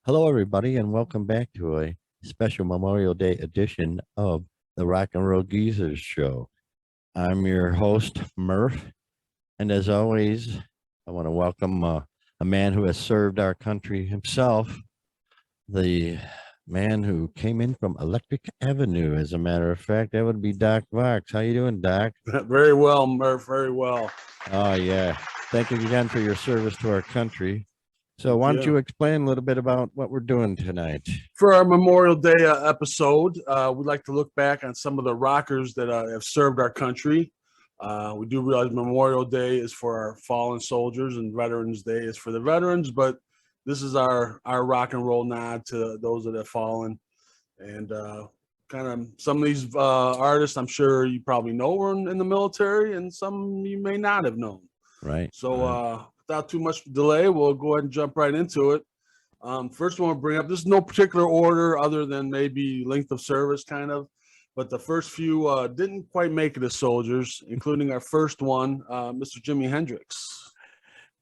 Hello, everybody, and welcome back to a special Memorial Day edition of the RnRGzrs show. I'm your host, Murph, and as always, I want to welcome a man who has served our country himself, the man who came in from Electric Avenue. As a matter of fact, that would be Doc Vox. How you doing, Doc? Very well, Murph. Very well. Oh, yeah. Thank you again for your service to our country. So why don't you explain a little bit about what we're doing tonight? For our Memorial Day episode, we'd like to look back on some of the rockers that have served our country. We do realize Memorial Day is for our fallen soldiers and Veterans Day is for the veterans, but this is our rock and roll nod to those that have fallen. And kind of some of these artists, I'm sure you probably know were in the military, and some you may not have known. Right. So without too much delay, we'll go ahead and jump right into it. First one I'll bring up, this is no particular order other than maybe length of service kind of, but the first few didn't quite make it as soldiers, including our first one, Mr. Jimi Hendrix.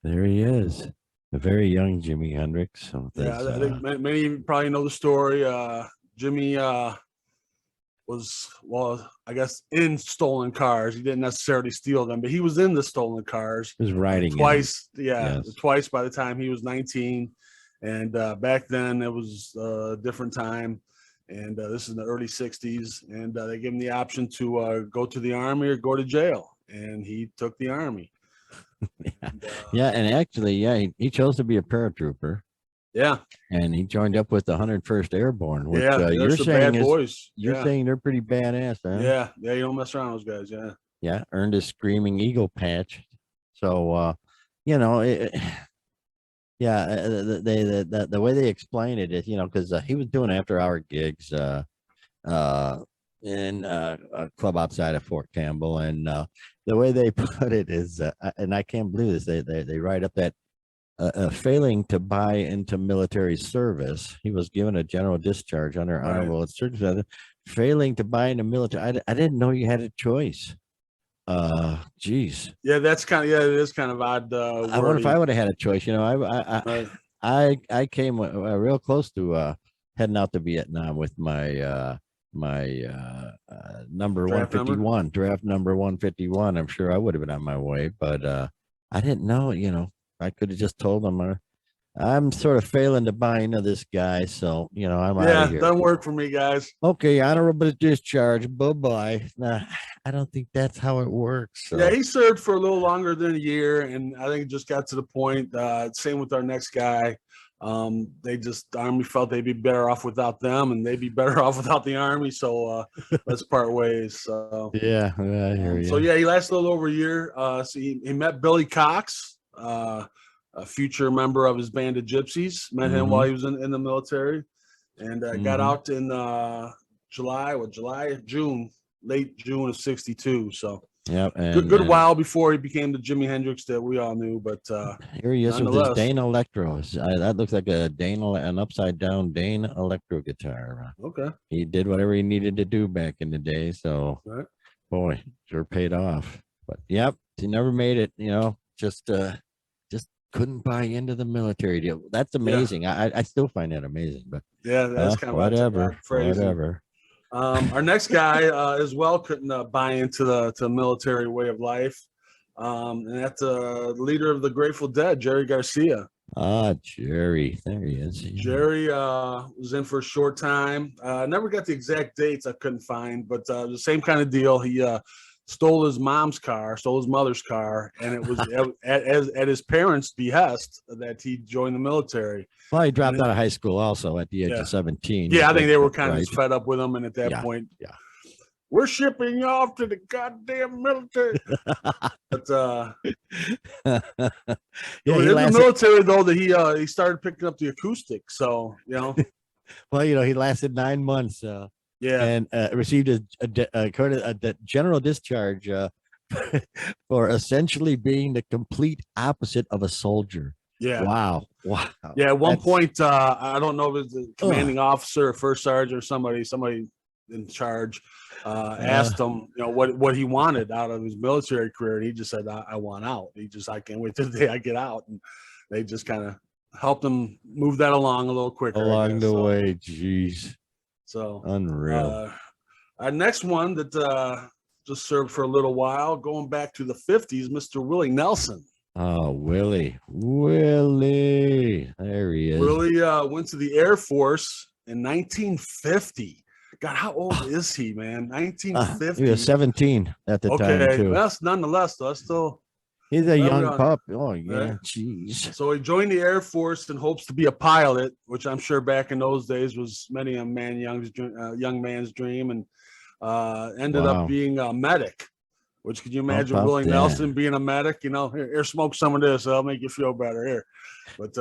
There he is, a very young Jimi Hendrix. Yeah, I think many of you probably know the story. Jimmy was, well, I guess in stolen cars. He didn't necessarily steal them, but he was in the stolen cars. He was riding twice. Twice by the time he was 19. And back then it was a different time. And this is in the early 60s. And they gave him the option to go to the Army or go to jail. And he took the Army. And actually, he chose to be a paratrooper. Yeah. And he joined up with the 101st Airborne, which you're saying you're saying they're pretty badass, huh? Yeah, you don't mess around with those guys, Yeah, earned a Screaming Eagle patch. So the way they explain it is, because he was doing after-hour gigs in a club outside of Fort Campbell, and the way they put it is, and I can't believe this, they write up that failing to buy into military service, he was given a general discharge under honorable discharge. Failing to buy into military, I didn't know you had a choice. Geez. Yeah, that's kind of, it is kind of odd. I wonder if I would have had a choice. I came real close to heading out to Vietnam with my number 151, draft number 151. I'm sure I would have been on my way, but I didn't know. I could have just told them I'm sort of failing to buy into this guy, so I'm out of here. Doesn't work for me, guys. Okay, honorable discharge. Bye-bye. Nah, I don't think that's how it works. So. Yeah, he served for a little longer than a year, and I think it just got to the point. Same with our next guy. The Army felt they'd be better off without them, and they'd be better off without the Army. So let's part ways. So I hear you. So he lasted a little over a year. So he met Billy Cox. A future member of his band of gypsies, met him while he was in the military, and got out in late June of 62. So good while before he became the Jimi Hendrix that we all knew. But here he is with his Dane Electro. That looks like an upside down Dane Electro guitar. Okay, he did whatever he needed to do back in the day. So boy, sure paid off. But he never made it. Just couldn't buy into the military deal. That's amazing. I still find that amazing, but that's kind of whatever. Our next guy as well couldn't buy into the military way of life, and that's the leader of the Grateful Dead, Jerry Garcia. Jerry, there he is. Jerry was in for a short time. Never got the exact dates. I couldn't find, but the same kind of deal. He stole his mother's car, and it was at his parents' behest that he joined the military. Well, he dropped out of high school also at the age of 17. Yeah, I think they were kind of just fed up with him, and at that point, we're shipping you off to the goddamn military. But in the military though, that he started picking up the acoustic. So well, he lasted 9 months. And received a general discharge for essentially being the complete opposite of a soldier. Yeah. Wow. Yeah. At one point, I don't know if it's the commanding officer, first sergeant, or somebody in charge asked him, what he wanted out of his military career, and he just said, "I want out." I can't wait till the day I get out. And they just kind of helped him move that along a little quicker. Along the way, jeez. So unreal. Our next one that just served for a little while, going back to the 50s, Mr. Willie Nelson. Oh, Willie. There he is. Willie went to the Air Force in 1950. God, how old is he, man? 1950. He was 17 at the time, too. Well, nonetheless, though, still. He's a young pup. Oh, yeah. Jeez. So he joined the Air Force in hopes to be a pilot, which I'm sure back in those days was many a young man's dream, and ended up being a medic. Which, could you imagine Willie Nelson being a medic? You know, here, smoke some of this. I'll make you feel better here. But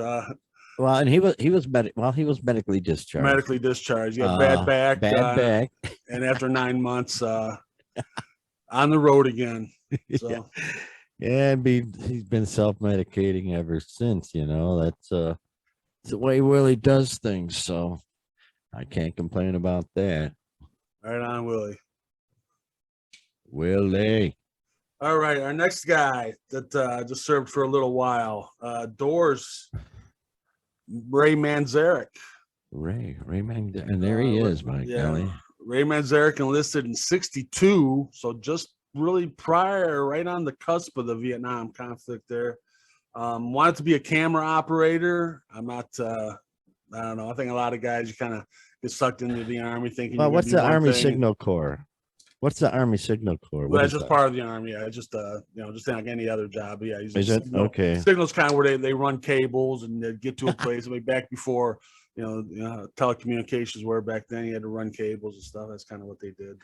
well, and he was medically discharged. Medically discharged. Yeah, bad back. Bad back. And after 9 months, on the road again. So. Yeah, and he's been self-medicating ever since. You know, that's the way Willie does things. So I can't complain about that. Right on, Willie. Willie. All right, our next guy that just served for a little while, Doors, Raymond. Raymond, and there he is, Mike. Yeah, Raymond enlisted in '62, so just really prior, right on the cusp of the Vietnam conflict there. Wanted to be a camera operator. I'm not, I don't know. I think a lot of guys, you kind of get sucked into the Army thinking. Well, what's the Army Signal Corps? What's the Army Signal Corps? Well, that's just part of the Army. Yeah, just just like any other job. Yeah, is it okay? Signal's kind of where they run cables and they get to a place. I mean, back before telecommunications were back then, you had to run cables and stuff. That's kind of what they did.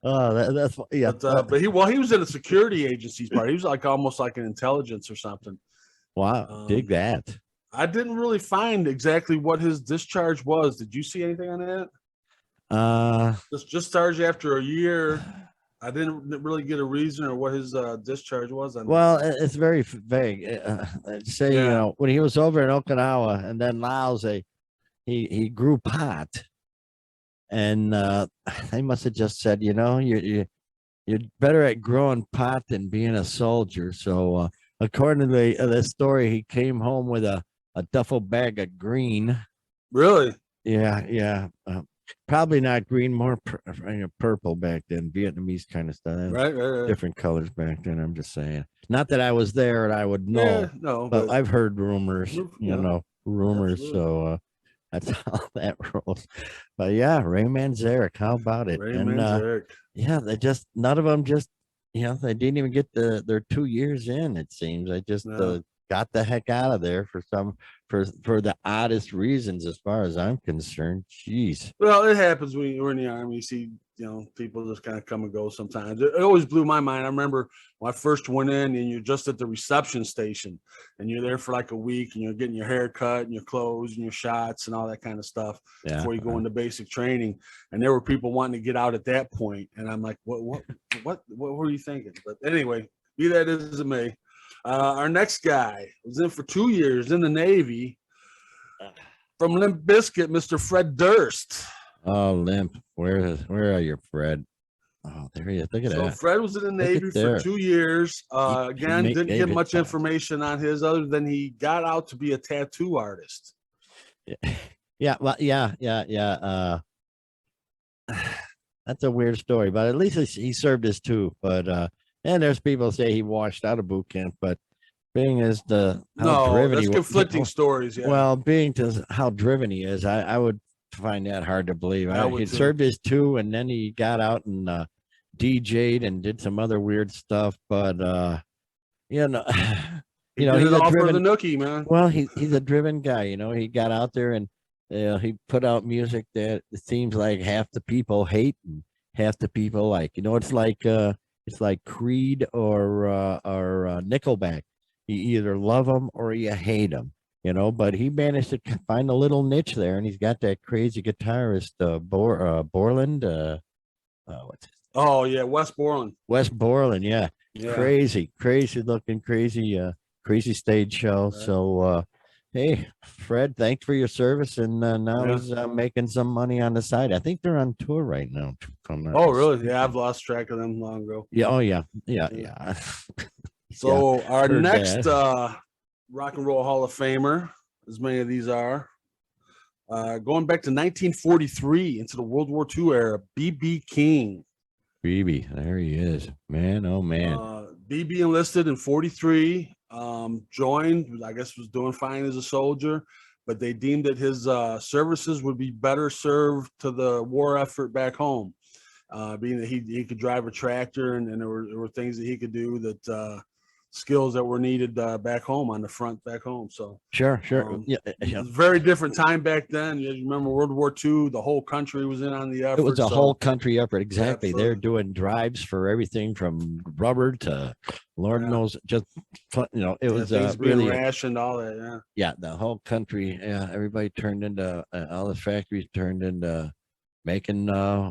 But, that's yeah. But he was in a security agency's part. He was like almost like an intelligence or something. Wow, dig that. I didn't really find exactly what his discharge was. Did you see anything on that? Just discharge after a year. I didn't really get a reason or what his discharge was. Well, it's very vague. You know, when he was over in Okinawa and then Laos, he grew pot, and they must have just said, you know, you're better at growing pot than being a soldier. So according to the story, he came home with a duffel bag of green. Really? Yeah. Probably not green, more purple back then. Vietnamese kind of stuff. Right. Different colors back then. I'm just saying. Not that I was there and I would know. Yeah, no, but I've heard rumors. Rumors. Absolutely. So that's how that rolls. But yeah, Raymond. How about it? Raymond. Yeah, they just none of them just they didn't even get their 2 years in. It seems I just got the heck out of there for the oddest reasons, as far as I'm concerned. Jeez. Well, it happens when you're in the Army. You see, people just kind of come and go sometimes. It always blew my mind. I remember when I first went in, and you're just at the reception station, and you're there for like a week, and you're getting your hair cut and your clothes and your shots and all that kind of stuff before you go into basic training. And there were people wanting to get out at that point, and I'm like, what were you thinking? But anyway, be that as it may. Our next guy was in for 2 years in the Navy. From Limp Bizkit, Mr. Fred Durst. Oh, Limp. Where are you, Fred? Oh, there he is. Look at that. So Fred was in the Navy for 2 years. Again, didn't get much information on his other than he got out to be a tattoo artist. Yeah. Well, yeah. That's a weird story, but at least he served his two. But and there's people say he washed out of boot camp, but being as driven conflicting stories. Yeah. Well, being to how driven he is, I would find that hard to believe. He served his two, and then he got out and DJ'd and did some other weird stuff. But he's a driven nookie, man. Well, he's a driven guy. He got out there and he put out music that it seems like half the people hate and half the people like. It's like Creed or Nickelback. You either love them or you hate them, but he managed to find a little niche there, and he's got that crazy guitarist, Borland. What's his name? Oh, yeah, Wes Borland, yeah. Crazy looking, crazy stage show. Yeah. So, hey, Fred, thanks for your service, and now he's making some money on the side. I think they're on tour right now. Oh, really? Yeah, I've lost track of them long ago. Yeah. Oh, yeah. So our next Rock and Roll Hall of Famer, as many of these are. Going back to 1943 into the World War II era, B.B. King. BB, there he is. Man, oh man. BB enlisted in 43, joined, I guess was doing fine as a soldier, but they deemed that his services would be better served to the war effort back home, being that he could drive a tractor and there were things that he could do that skills that were needed back home on the front back home. So Sure. it was a very different time back then. You remember World War II, the whole country was in on the effort. It was a whole country effort. Exactly. Absolutely. They're doing drives for everything from rubber to Lord knows, just, it was things really being rationed, all that. Yeah, the whole country. Yeah, everybody turned into all the factories turned into making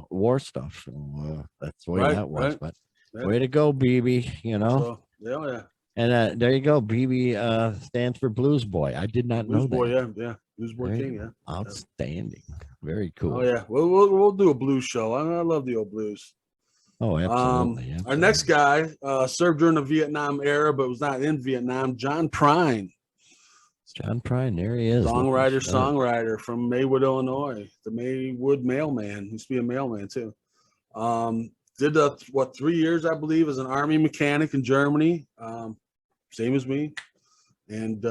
war stuff. So that's the way that was. But way to go, BB. So, yeah. And there you go. BB stands for Blues Boy. I did not know Boy, that. yeah. Blues Boy King, yeah. Outstanding. Very cool. Oh yeah. We'll do a blues show. I love the old blues. Oh, absolutely. Our next guy served during the Vietnam era, but was not in Vietnam. John Prine. John Prine, there he is. Songwriter from Maywood, Illinois. The Maywood mailman. Used to be a mailman too. Did 3 years, I believe, as an army mechanic in Germany. Same as me. And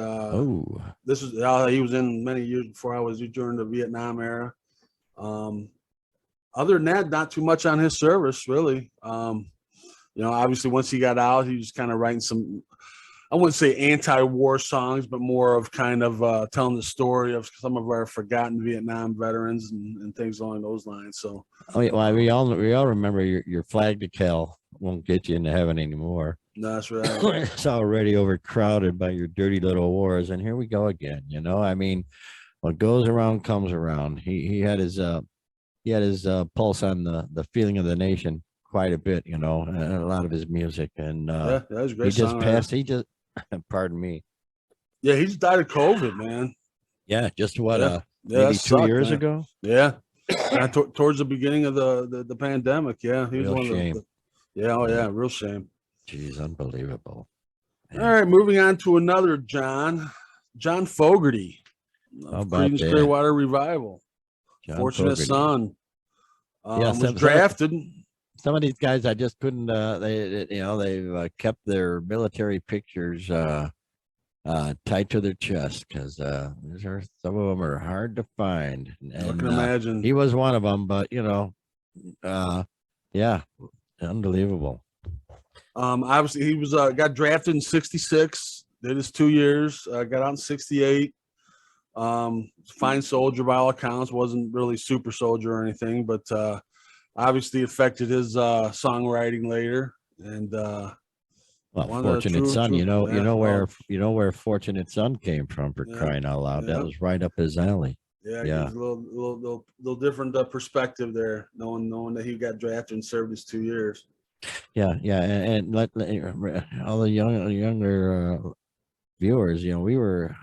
this is he was in many years before I was during the Vietnam era. Other than that, not too much on his service, really. Obviously once he got out, he was kind of writing some, I wouldn't say anti-war songs, but more of kind of telling the story of some of our forgotten Vietnam veterans and things along those lines. So, we all remember your flag decal won't get you into heaven anymore. No, that's right. It's already overcrowded by your dirty little wars, and here we go again. I mean, what goes around comes around. He had his pulse on the feeling of the nation quite a bit. And a lot of his music, and that was great. He just pardon me. Yeah, he just died of COVID, man. Yeah, just maybe 2 years ago. Yeah, towards the beginning of the pandemic. Yeah, he was real one shame. of the. Real shame. Jeez, unbelievable. All right, moving on to another John Fogerty. Creedence Clearwater Revival. John Fortunate Fogerty. Son. Was drafted. Some of these guys I just couldn't. They've kept their military pictures tight to their chest because some of them are hard to find. And, I can imagine. He was one of them, but unbelievable. Obviously he was got drafted in 66, did his 2 years, got out in 68. Fine soldier by all accounts, wasn't really super soldier or anything, but obviously affected his songwriting later. And Fortunate Son, you know where Fortunate Son came from, for crying out loud. That was right up his alley. Yeah. A little different perspective there, knowing that he got drafted and served his 2 years. And let all the younger viewers, we were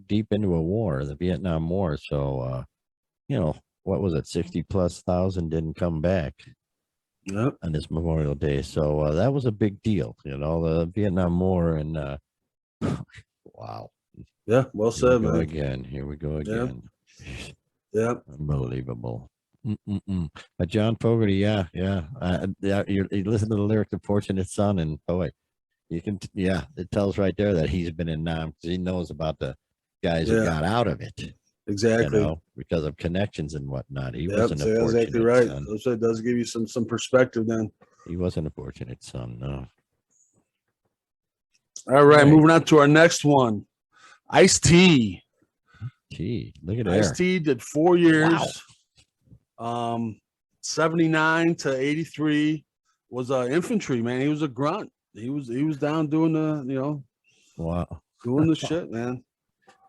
deep into a war, the Vietnam War. So, what was it? 60,000+ didn't come back on this Memorial Day. So that was a big deal, the Vietnam War. And wow. Yeah, well said, man. Here we go again. Yeah. Unbelievable. But John Fogerty, you listen to the lyrics of Fortunate Son, and boy, you can, it tells right there that he's been in Nam because he knows about the guys who got out of it. Exactly. Because of connections and whatnot. He wasn't a fortunate exactly right. son. So it does give you some perspective then. He wasn't a fortunate son, no. All right, moving on to our next one. Ice-T. Gee, look at that. Ice-T did 4 years. Wow. 79 to 83 was infantry, man. He was a grunt. He was down doing the doing the shit, man.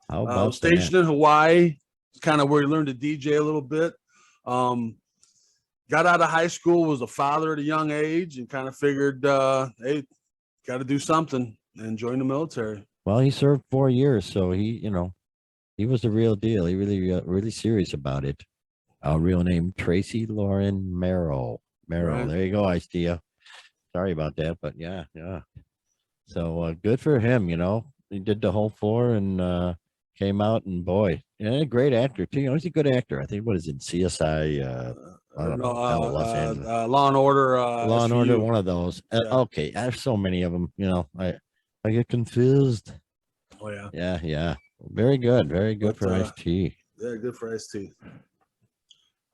How about stationed in Hawaii, kind of where he learned to DJ a little bit. Got out of high school, was a father at a young age, and kind of figured, hey, got to do something, and joined the military. Well, he served 4 years, so he was the real deal. He really serious about it. Real name Tracy Lauren Merrell. Right. There you go, Ice-T. Sorry about that, but yeah. So good for him. He did the whole 4 and came out and boy, yeah, great actor too. He's a good actor. I think what is it, CSI? I don't know. Los Angeles. Law and Order, Law and Order, SVU. one of those. Yeah. Okay, I have so many of them. I get confused. Oh yeah, Yeah. Very good But, for Ice-T. yeah, good for ST.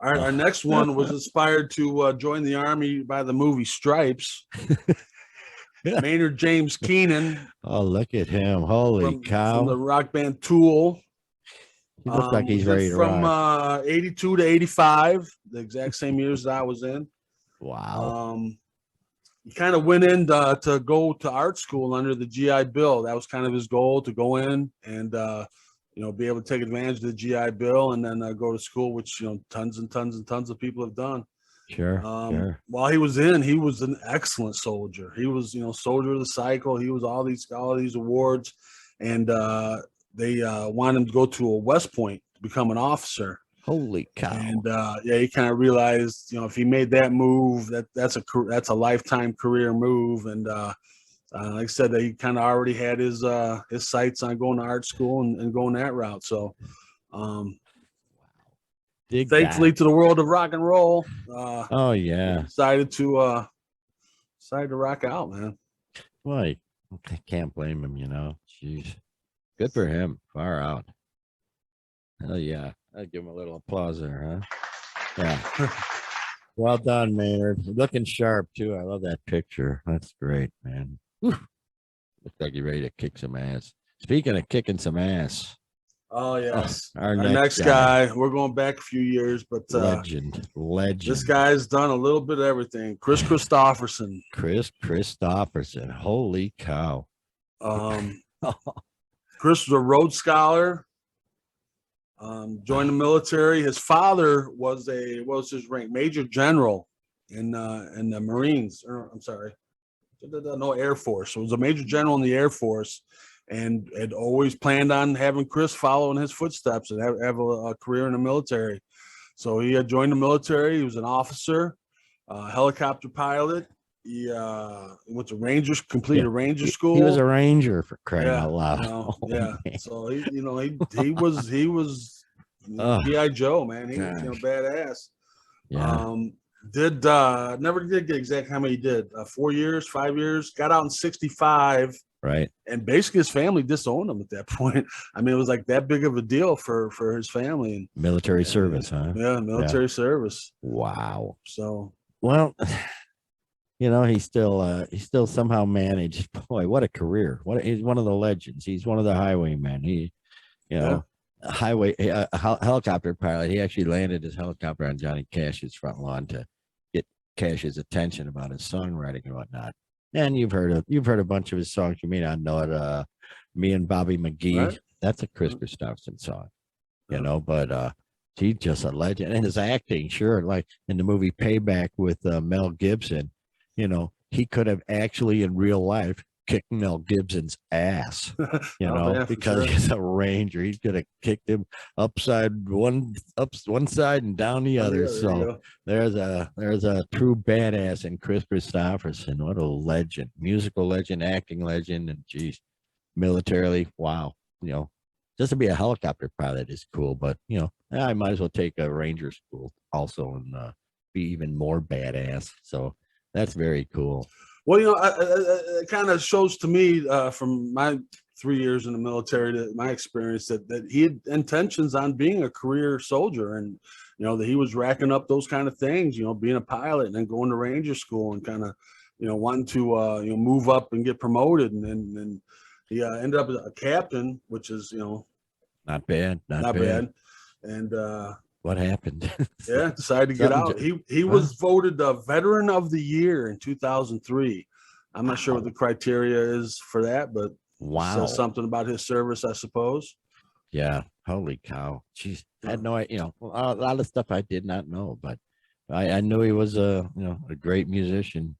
All right, our next one was inspired to join the Army by the movie Stripes. Maynard James Keenan. Oh, look at him! Holy cow! From the rock band Tool. He looks like he's ready to from rock. 82 to 85, the exact same years that I was in. Wow. He kind of went in to go to art school under the GI Bill. That was kind of his goal, to go in and be able to take advantage of the GI Bill and then go to school, which tons and tons and tons of people have done. Sure. While he was in, he was an excellent soldier. He was soldier of the cycle. He was all these awards, and they wanted him to go to a West Point to become an officer. Holy cow! And he kind of realized, if he made that move, that's a lifetime career move. And like I said, that he kind of already had his sights on going to art school and going that route. So, thankfully, to the world of rock and roll. Oh yeah, decided to rock out, man. Why? I can't blame him. Jeez, good for him. Far out. Hell yeah. I'd give him a little applause there, huh? Yeah. Well done, Maynard. Looking sharp, too. I love that picture. That's great, man. Whew. Looks like you're ready to kick some ass. Speaking of kicking some ass. Oh, yes. Our next guy, we're going back a few years, but legend. This guy's done a little bit of everything. Chris Christopherson. Chris Christopherson. Holy cow. Chris was a Rhodes Scholar. Joined the military. His father was what was his rank? Major General in the Marines. I'm sorry, no, Air Force. So it was a Major General in the Air Force, and had always planned on having Chris follow in his footsteps and have a career in the military. So he had joined the military. He was an officer, helicopter pilot. He went to Rangers, completed Ranger school. He was a Ranger, for crying out loud. Man. So he was G.I. Joe, man. He was badass. Yeah. Never did get exactly how many he did. 4 years, 5 years. Got out in 65. Right. And basically his family disowned him at that point. I mean, it was like that big of a deal for his family. Military service, huh? Yeah, military service. Wow. So well. He still somehow managed. Boy, what a career! He's one of the legends. He's one of the highwaymen. Helicopter pilot. He actually landed his helicopter on Johnny Cash's front lawn to get Cash's attention about his songwriting and whatnot. And you've heard a bunch of his songs. You may not know it. Me and Bobby McGee. Right. That's a Chris Christopherson song. But he's just a legend. And his acting, sure, like in the movie Payback with Mel Gibson. He could have actually in real life kicked Mel Gibson's ass, because he's a Ranger. He's going to kick him up one side and down the other. So there's a true badass in Chris Christopherson. What a legend, musical legend, acting legend, and geez, militarily. Wow. Just to be a helicopter pilot is cool, but I might as well take a Ranger school also and be even more badass. So that's very cool. Well, it kind of shows to me from my 3 years in the military, my experience, that he had intentions on being a career soldier, and that he was racking up those kind of things, being a pilot and then going to Ranger school and kind of, wanting to move up and get promoted, and he ended up as a captain, which is not bad, and what happened? Decided to get out. He was voted Veteran of the Year in 2003. I'm not sure what the criteria is for that, but says something about his service, I suppose. Yeah. Holy cow. Jeez. I had no idea. A lot of stuff I did not know, but I knew he was a great musician.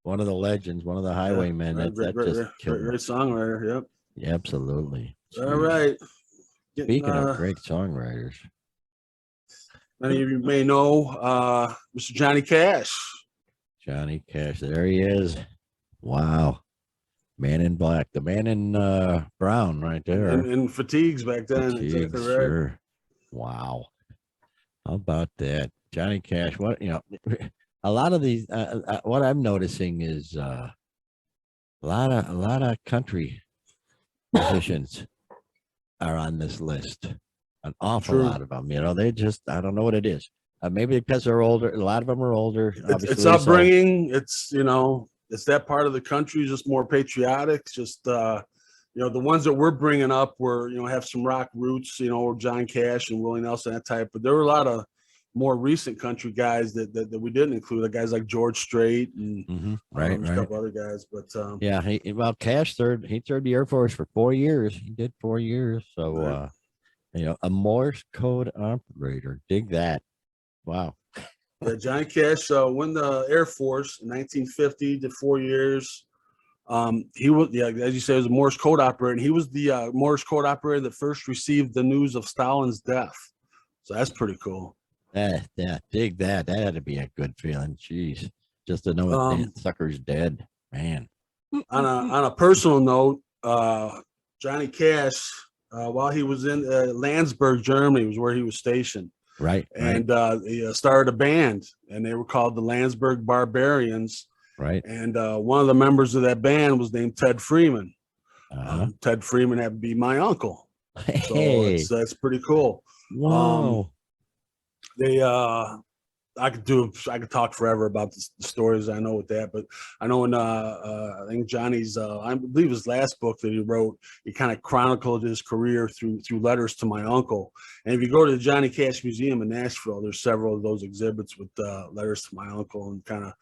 One of the legends, one of the highwaymen. Great songwriter. Yep. Yeah, absolutely. Jeez. All right. Speaking of great songwriters. Many of you may know Mr. Johnny Cash. Johnny Cash. There he is. Wow. Man in black, the man in brown, right there. In fatigues back then. Fatigues, Exactly right. sure. Wow. How about that, Johnny Cash? What a lot of these. What I'm noticing is a lot of country musicians are on this list. An awful True. lot of them. They just I don't know what it is. Maybe because they're older. A lot of them are older. It's upbringing. It's it's that part of the country is just more patriotic. Just the ones that we're bringing up were have some rock roots. John Cash and Willie Nelson, that type. But there were a lot of more recent country guys that we didn't include. The guys like George Strait and right. a couple other guys. But Cash he served the Air Force for 4 years. He did 4 years. So right. A Morse code operator. Dig that. Wow. Yeah, Johnny Cash went the Air Force in 1950, did 4 years. He was, as you said, was a Morse code operator, and he was the Morse code operator that first received the news of Stalin's death. So that's pretty cool. Yeah, dig that. That had to be a good feeling. Jeez, just to know that sucker's dead, man. On a personal note, Johnny Cash, while he was in Landsberg, Germany, was where he was stationed. Right. And he started a band, and they were called the Landsberg Barbarians. Right. And one of the members of that band was named Ted Freeman. Ted Freeman happened to be my uncle. Hey. So that's pretty cool. Wow. I could talk forever about the stories I know with that, but I know in I think Johnny's I believe his last book that he wrote, he kind of chronicled his career through letters to my uncle. And if you go to the Johnny Cash Museum in Nashville, there's several of those exhibits with letters to my uncle, and kind of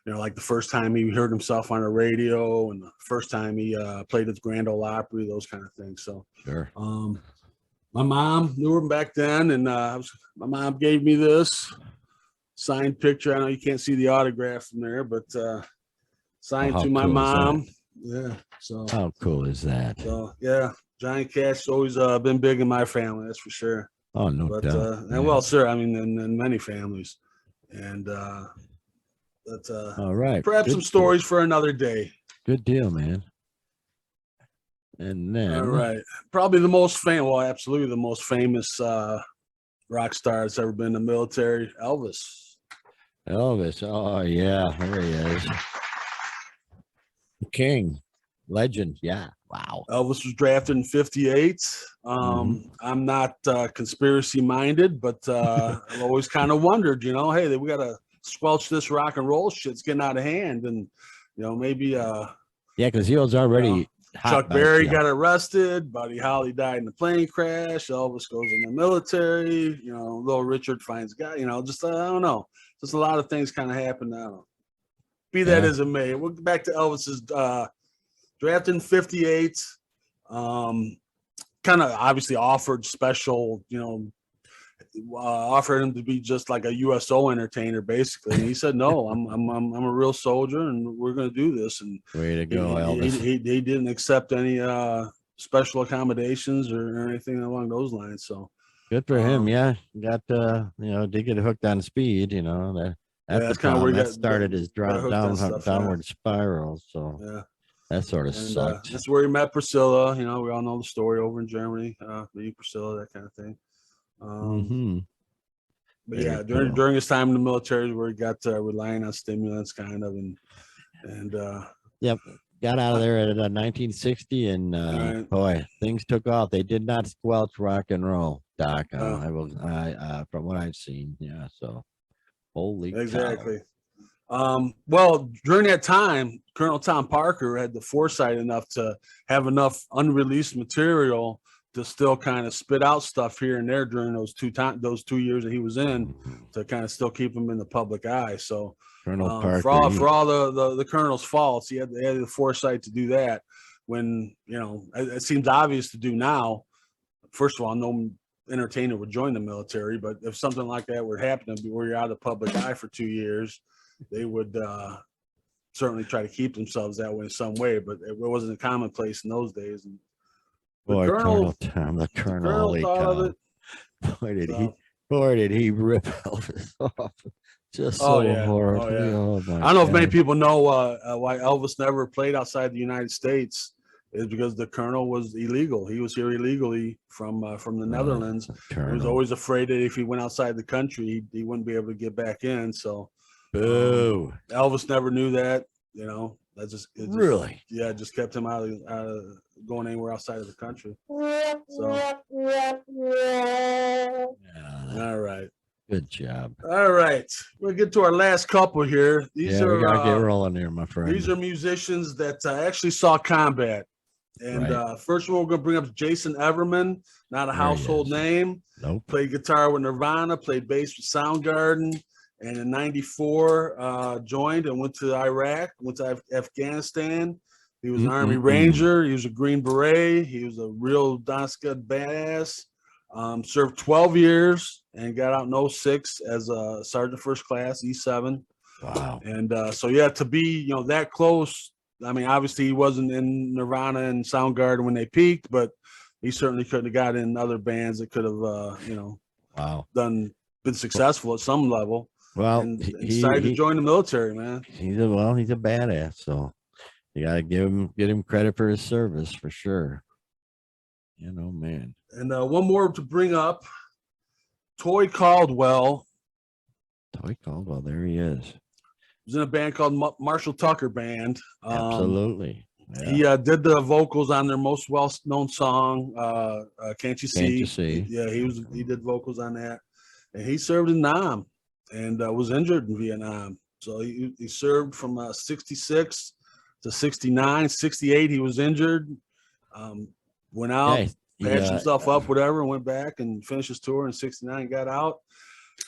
like the first time he heard himself on the radio, and the first time he played at the Grand Ole Opry, those kind of things. So sure. My mom knew him back then, and my mom gave me this signed picture. I know you can't see the autograph from there, but signed to my mom. Yeah. So how cool is that? So yeah, Johnny Cash has always been big in my family, that's for sure. Oh, no doubt. And well, sir, I mean, in many families. And all right. Perhaps some stories for another day. Good deal, man. And then all right, probably the most famous, well, absolutely the most famous rock star that's ever been in the military, Elvis. Oh yeah, there he is. King, legend. Yeah, wow. Elvis was drafted in 58. I'm not conspiracy minded, but I've always kind of wondered, hey, we got to squelch this rock and roll shit. It's getting out of hand, and maybe yeah, because he was already Chuck Berry got arrested, Buddy Holly died in a plane crash, Elvis goes in the military, Little Richard finds a guy, just I don't know, just a lot of things kind of happened. I don't know. Be that as it may, we'll get back to Elvis's drafted in 58. Kind of obviously offered special, offered him to be just like a USO entertainer, basically. And he said, "No, I'm a real soldier, and we're going to do this." And way to go, Elvis. He didn't accept any special accommodations or anything along those lines. So good for him. Yeah, got did get hooked on speed. That's kind of where he started his downward spiral. So that sort of sucked. That's where he met Priscilla. We all know the story over in Germany. Meeting Priscilla, that kind of thing. But yeah, during his time in the military is where he got relying on stimulants, kind of, and got out of there at 1960, and boy, things took off. They did not squelch rock and roll, Doc. From what I've seen, so holy exactly. Well, during that time, Colonel Tom Parker had the foresight enough to have enough unreleased material to still kind of spit out stuff here and there during those 2 years that he was in, to kind of still keep him in the public eye. So Colonel Parker, for all the colonel's faults, they had the foresight to do that when, it seems obvious to do now. First of all, no entertainer would join the military, but if something like that would happen where you're out of the public eye for 2 years, they would certainly try to keep themselves that way in some way, but it wasn't commonplace in those days. And boy, Colonel Tom, the Colonel thought of it. Boy, did he rip Elvis off. Just so yeah. horribly. Oh, yeah. Oh my I don't know if many God. people know why Elvis never played outside the United States. Is because the Colonel was illegal. He was here illegally from the Netherlands. He was Colonel. always afraid that if he went outside the country, he wouldn't be able to get back in. So Boo. Elvis never knew that. You know, Really? yeah, it just kept him out of going anywhere outside of the country. So Yeah, all right. good job. All right, we'll get to our last couple here. These We gotta get are rolling here, my friend. these are musicians that actually saw combat. And Right. first one we're going to bring up is Jason Everman, not a There he household is. name. Nope. Played guitar with Nirvana, played bass with Soundgarden, and in '94 joined and went to Iraq, went to Afghanistan. He was an Army Ranger. He was a Green Beret. He was a real Donska badass. Served 12 years and got out in '06 as a sergeant first class, E7. Wow. And so, yeah, to be, that close. I mean, obviously he wasn't in Nirvana and Soundgarden when they peaked, but he certainly couldn't have got in other bands that could have, Wow. been successful at some level. Well, and he decided to join the military, man. He's a badass. So you gotta get him credit for his service for sure. Man. And one more to bring up, Toy Caldwell. Toy Caldwell, there he is. Was in a band called Marshall Tucker Band. Absolutely. Yeah. He did the vocals on their most well-known song, "Can't You See?" Can't You See? Yeah, he did vocals on that, and he served in Nam and was injured in Vietnam. So he served from 66 to 69. 68, he was injured. Went out, patched himself up, whatever, and went back and finished his tour in 69. Got out,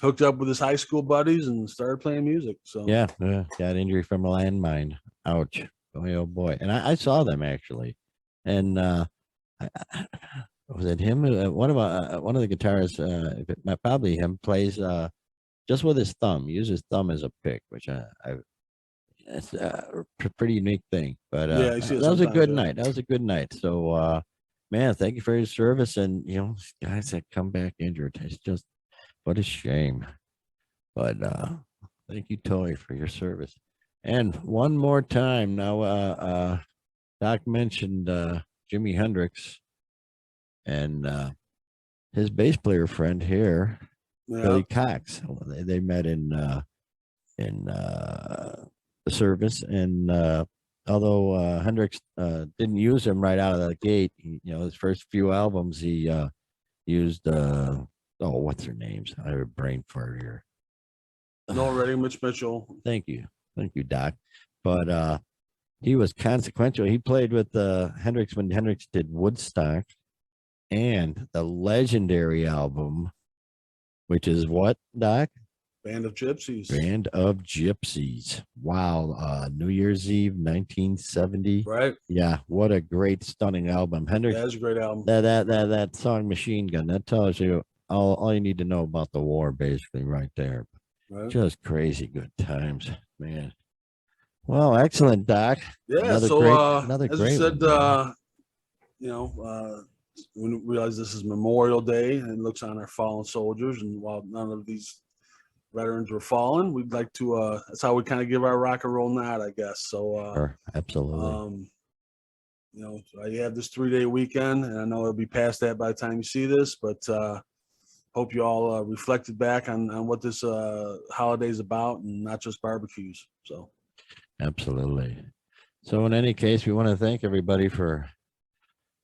hooked up with his high school buddies, and started playing music. So got injury from a landmine. Ouch. Boy, oh boy. And I saw them actually. And was it him? One of the guitarists, probably him, plays just with his thumb. Use his thumb as a pick, which it's a pretty unique thing. But yeah, that was a good night. That was a good night. So man, thank you for your service. And guys that come back injured, it's just what a shame. But thank you, Toy, for your service. And one more time now, Doc mentioned Jimi Hendrix and his bass player friend here, Billy Cox. They met in the service, and although Hendrix didn't use him right out of the gate, his first few albums he used what's their names? I have a brain fart here. No, ready, Mitch Mitchell. Thank you, Doc. But he was consequential. He played with Hendrix when Hendrix did Woodstock and the legendary album, which is what, Doc? Band of Gypsies. Band of Gypsies. Wow. New Year's Eve, 1970. Right. Yeah. What a great, stunning album. Hendrix. That's a great album. That song Machine Gun, that tells you all you need to know about the war, basically, right there. Right. Just crazy good times, man. Well, excellent, Doc. Yeah. As you said, we realize this is Memorial Day and it looks on our fallen soldiers. And while none of these veterans were fallen, we'd like to, that's how we kind of give our rock and roll nod, I guess. So, sure, absolutely. So you have this 3-day weekend, and I know it'll be past that by the time you see this, but hope you all reflected back on what this holiday is about and not just barbecues. So, absolutely. So in any case, we want to thank everybody for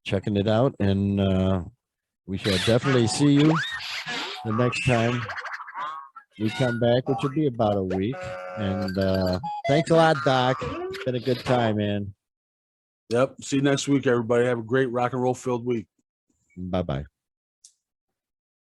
checking it out, and we shall definitely see you the next time we come back, which will be about a week. And thanks a lot, Doc. It's been a good time, man. Yep. See you next week, everybody. Have a great rock and roll filled week. Bye-bye.